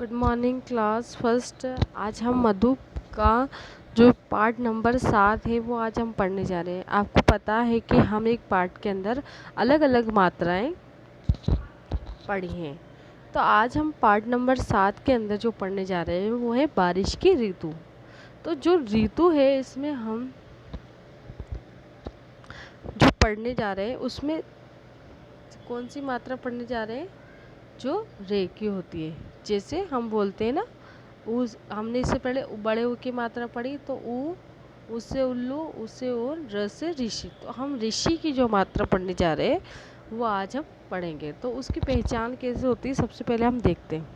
Good morning class first. आज हम मधु का जो पार्ट नंबर 7 है वो आज हम पढ़ने जा रहे हैं। आपको पता है कि हम एक पार्ट के अंदर अलग अलग मात्राएं पढ़ी हैं, तो आज हम पार्ट नंबर 7 के अंदर जो पढ़ने जा रहे हैं वो है बारिश की ऋतु। तो जो ऋतु है इसमें हम जो पढ़ने जा रहे हैं उसमें कौन सी मात्रा पढ़ने जा रहे हैं, जो रे की होती है। जैसे हम बोलते हैं ना, उस हमने इससे पहले बड़े ऊ की मात्रा पढ़ी, तो ऊ, उससे उल्लू, उससे और, र से ऋषि। तो हम ऋषि की जो मात्रा पढ़ने जा रहे हैं वो आज हम पढ़ेंगे। तो उसकी पहचान कैसे होती है, सबसे पहले हम देखते हैं।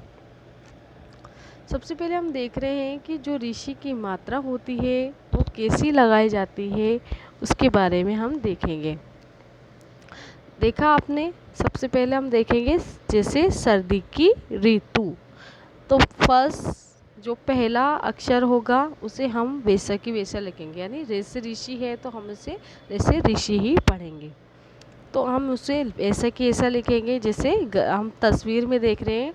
सबसे पहले हम देख रहे हैं कि जो ऋषि की मात्रा होती है वो कैसी लगाई जाती है, उसके बारे में हम देखेंगे। देखा आपने, सबसे पहले हम देखेंगे जैसे सर्दी की ऋतु। तो फर्स्ट जो पहला अक्षर होगा उसे हम वैसा की वैसा लिखेंगे, यानी रे से ऋषि है तो हम इसे रे से ऋषि ही पढ़ेंगे। तो हम उसे ऐसा की ऐसा लिखेंगे। जैसे हम तस्वीर में देख रहे हैं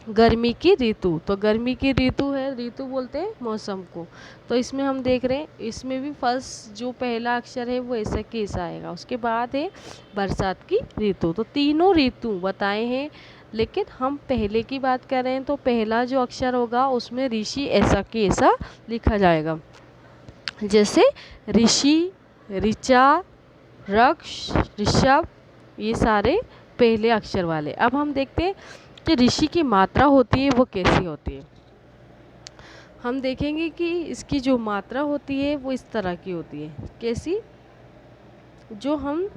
गर्मी की ऋतु, तो गर्मी की ऋतु है, ऋतु बोलते हैं मौसम को। तो इसमें हम देख रहे हैं, इसमें भी फर्स्ट जो पहला अक्षर है वो ऐसा की ऐसा आएगा। उसके बाद है बरसात की ऋतु। तो तीनों ऋतु बताए हैं, लेकिन हम पहले की बात कर रहे हैं तो पहला जो अक्षर होगा उसमें ऋषि ऐसा की ऐसा लिखा जाएगा। जैसे ऋषि, ऋचा, वृक्ष, ऋषभ, ये सारे पहले अक्षर वाले। अब हम देखते हैं कि ऋषि की मात्रा होती है वो कैसी होती है। हम देखेंगे कि इसकी जो मात्रा होती है वो इस तरह की होती है। कैसी? जो हम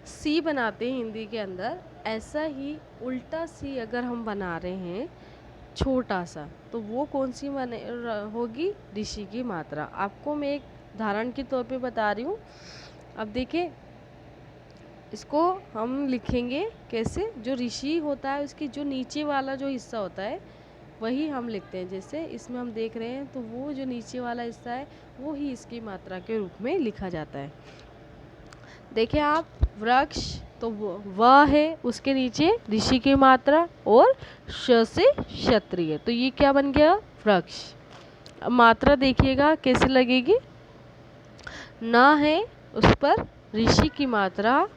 सी बनाते हैं हिंदी के अंदर, ऐसा ही उल्टा सी अगर हम बना रहे हैं छोटा सा, तो वो कौन सी होगी? ऋषि की मात्रा। आपको मैं एक उदाहरण के तौर पे बता रही हूँ। अब देखिए, इसको हम लिखेंगे कैसे। जो ऋषि होता है उसकी जो नीचे वाला जो हिस्सा होता है वही हम लिखते हैं। जैसे इसमें हम देख रहे हैं, तो वो जो नीचे वाला हिस्सा है वो ही इसकी मात्रा के रूप में लिखा जाता है। देखिए आप, वृक्ष, तो वह है, उसके नीचे ऋषि की मात्रा और श से क्षत्रिय, तो ये क्या बन गया? वृक्ष। अब मात्रा देखिएगा कैसे लगेगी। ना है, उस पर ऋषि की मात्रा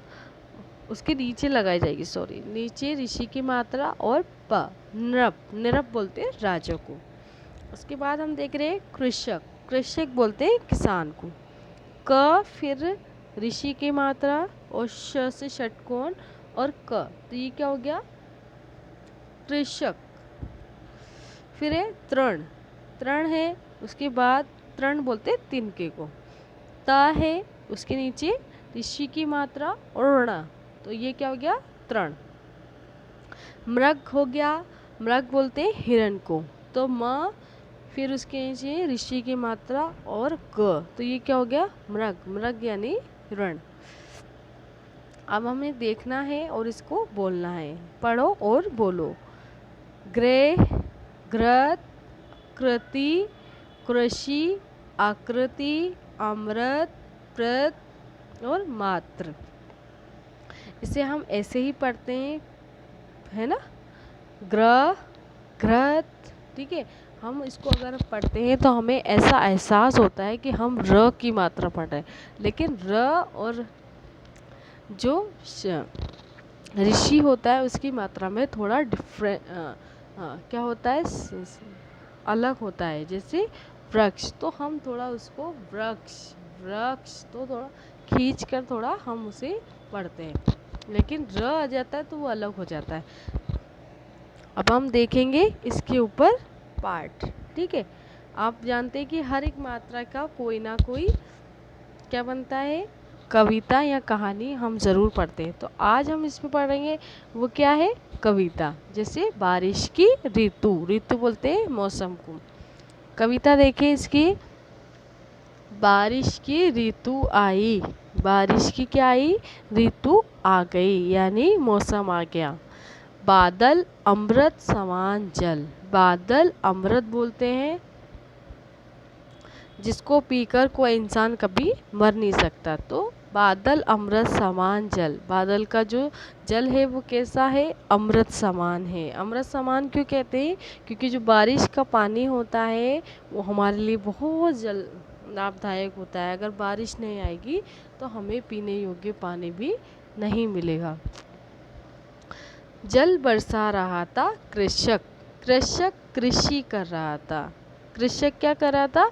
उसके नीचे लगाई जाएगी, सॉरी, नीचे ऋषि की मात्रा और प, नृप, नृप बोलते हैं राजा को। उसके बाद हम देख रहे हैं कृषक, कृषक बोलते हैं किसान को। क, फिर ऋषि की मात्रा और श से षटकोण और क, तो ये क्या हो गया? कृषक। फिर है तृण, तृण है, उसके बाद तृण बोलते हैं तिनके को। त है, उसके नीचे ऋषि की मात्रा और ण, तो ये क्या हो गया? तृण। मृग हो गया, मृग बोलते हैं हिरण को। तो म, फिर उसके नीचे ऋषि की मात्रा और ग, तो ये क्या हो गया? मृग, मृग यानी हिरण। अब हमें देखना है और इसको बोलना है। पढ़ो और बोलो। ग्रह, घृत, कृति, कृषि, आकृति, अमृत, प्रत और मात्र। इसे हम ऐसे ही पढ़ते हैं, है ना, ग्रह, घृत, ठीक है। हम इसको अगर पढ़ते हैं तो हमें ऐसा एहसास होता है कि हम र की मात्रा पढ़ रहे हैं, लेकिन र और जो ऋषि होता है उसकी मात्रा में थोड़ा डिफरेंट क्या होता है, अलग होता है। जैसे वृक्ष, तो हम थोड़ा उसको वृक्ष, वृक्ष तो थोड़ा खींच कर थोड़ा हम उसे पढ़ते हैं, लेकिन र आ जाता है तो वो अलग हो जाता है। अब हम देखेंगे इसके ऊपर पार्ट, ठीक है। आप जानते हैं कि हर एक मात्रा का कोई ना कोई क्या बनता है, कविता या कहानी हम ज़रूर पढ़ते हैं। तो आज हम इसमें पढ़ेंगे वो क्या है, कविता। जैसे बारिश की ऋतु, ऋतु बोलते हैं मौसम को। कविता देखें इसकी। बारिश की ऋतु आई, बारिश की क्या आई? ऋतु आ गई, यानी मौसम आ गया। बादल अमृत समान जल, बादल अमृत बोलते हैं जिसको पीकर कोई इंसान कभी मर नहीं सकता, तो बादल अमृत समान जल, बादल का जो जल है वो कैसा है, अमृत समान है। अमृत समान क्यों कहते हैं, क्योंकि जो बारिश का पानी होता है वो हमारे लिए बहुत जल लाभदायक होता है। अगर बारिश नहीं आएगी तो हमें पीने योग्य पानी भी नहीं मिलेगा। जल बरसा रहा था कृषक, कृषक कृषि कर रहा था। कृषक क्या कर रहा था,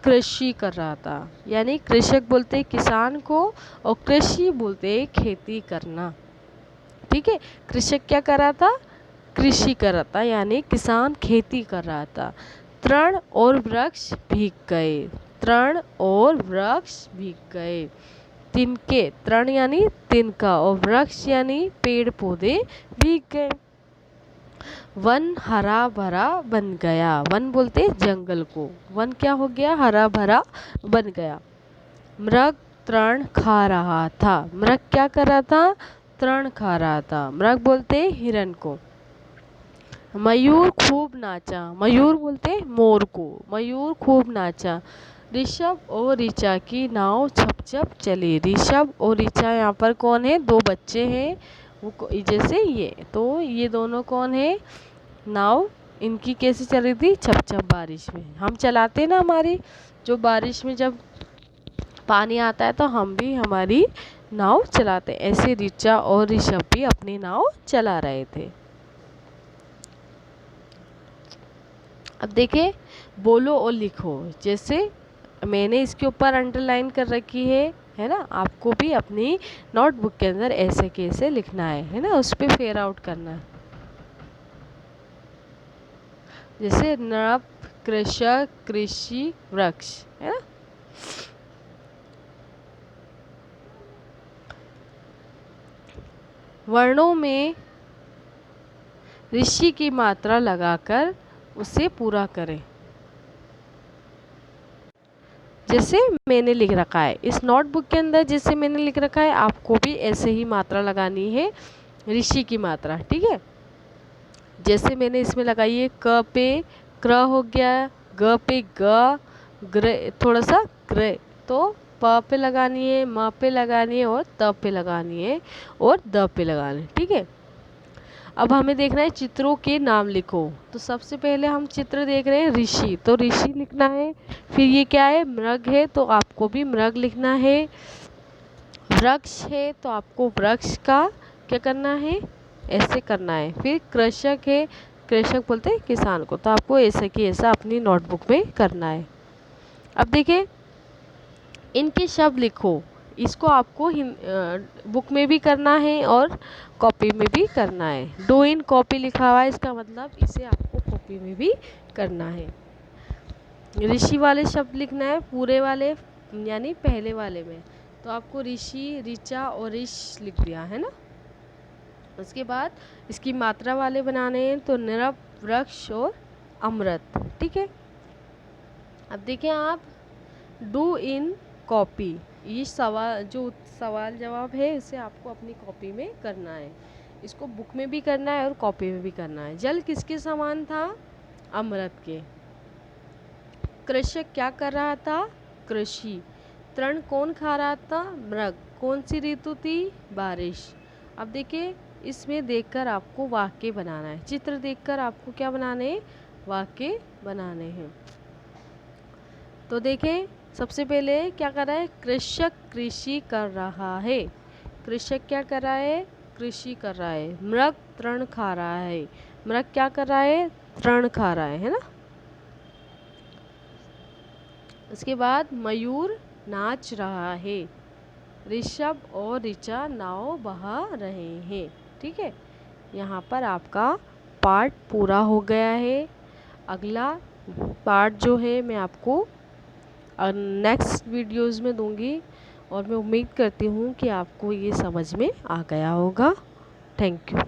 कृषि कर रहा था। यानी कृषक बोलते हैं किसान को और कृषि बोलते हैं खेती करना। ठीक है, कृषक क्या कर रहा था, कृषि कर रहा था, यानी किसान खेती कर रहा था। तृण और वृक्ष भीग गए, तृण और वृक्ष भीग गए। तिनके, तृण यानी तिनका और वृक्ष यानी पेड़ पौधे भीग गए। वन हरा भरा बन गया, वन बोलते जंगल को, वन क्या हो गया, हरा भरा बन गया। मृग तृण खा रहा था, मृग क्या कर रहा था, तृण खा रहा था। मृग बोलते हिरण को। मयूर खूब नाचा, मयूर बोलते मोर को, मयूर खूब नाचा। ऋषभ और ऋचा की नाव छप छप चली, ऋषभ और ऋचा यहाँ पर कौन है, दो बच्चे हैं वो, जैसे ये, तो ये दोनों कौन है, नाव इनकी कैसे चल रही थी, छप छप बारिश में। हम चलाते ना, हमारी जो बारिश में जब पानी आता है तो हम भी हमारी नाव चलाते, ऐसे ऋचा और ऋषभ भी अपनी नाव चला रहे थे। अब देखें, बोलो और लिखो, जैसे मैंने इसके ऊपर अंडरलाइन कर रखी है ना, आपको भी अपनी नोटबुक के अंदर ऐसे कैसे लिखना है ना, उस पर फेयर आउट करना है। जैसे नृप, कृषक, कृषि, वृक्ष, है ना। वर्णों में ऋषि की मात्रा लगाकर उसे पूरा करें। जैसे मैंने लिख रखा है इस नोटबुक के अंदर, जैसे मैंने लिख रखा है, आपको भी ऐसे ही मात्रा लगानी है, ऋषि की मात्रा। ठीक है, जैसे मैंने इसमें लगाई है, क पे क्र हो गया, ग पे ग, ग्र थोड़ा सा ग्र, तो प पे लगानी है, म पे लगानी है और त पे लगानी है और द पे लगानी है। ठीक है, अब हमें देखना है चित्रों के नाम लिखो। तो सबसे पहले हम चित्र देख रहे हैं ऋषि, तो ऋषि लिखना है। फिर ये क्या है, मृग है, तो आपको भी मृग लिखना है। वृक्ष है तो आपको वृक्ष का क्या करना है, ऐसे करना है। फिर कृषक है, कृषक बोलते हैं किसान को, तो आपको ऐसे की ऐसा अपनी नोटबुक में करना है। अब देखिए, इनके शब्द लिखो, इसको आपको बुक में भी करना है और कॉपी में भी करना है। डू इन कॉपी लिखा हुआ है, इसका मतलब इसे आपको कॉपी में भी करना है। ऋषि वाले शब्द लिखना है पूरे वाले, यानी पहले वाले में, तो आपको ऋषि, ऋचा और ऋष लिख दिया है ना। उसके बाद इसकी मात्रा वाले बनाने हैं, तो नृप, वृक्ष और अमृत। ठीक है, अब देखें आप, डू इन कॉपी, ये सवाल, जो सवाल जवाब है इसे आपको अपनी कॉपी में करना है। इसको बुक में भी करना है और कॉपी में भी करना है। जल किसके समान था, अमृत के। कृषक क्या कर रहा था, कृषि। तृण कौन खा रहा था, मृग। कौन सी ऋतु थी, बारिश। अब देखिए, इसमें देखकर आपको वाक्य बनाना है, चित्र देखकर आपको क्या बनाने हैं, वाक्य बनाने हैं। तो देखें, सबसे पहले क्या कर रहा है, कृषक कृषि कर रहा है, कृषक क्या कर रहा है, कृषि कर रहा है। मृग तृण खा रहा है, मृग क्या कर रहा है, तृण खा रहा है ना। उसके बाद मयूर नाच रहा है, ऋषभ और ऋचा नाव बहा रहे हैं। ठीक है, यहाँ पर आपका पार्ट पूरा हो गया है। अगला पार्ट जो है मैं आपको नेक्स्ट वीडियोज़ में दूंगी, और मैं उम्मीद करती हूँ कि आपको ये समझ में आ गया होगा। Thank you.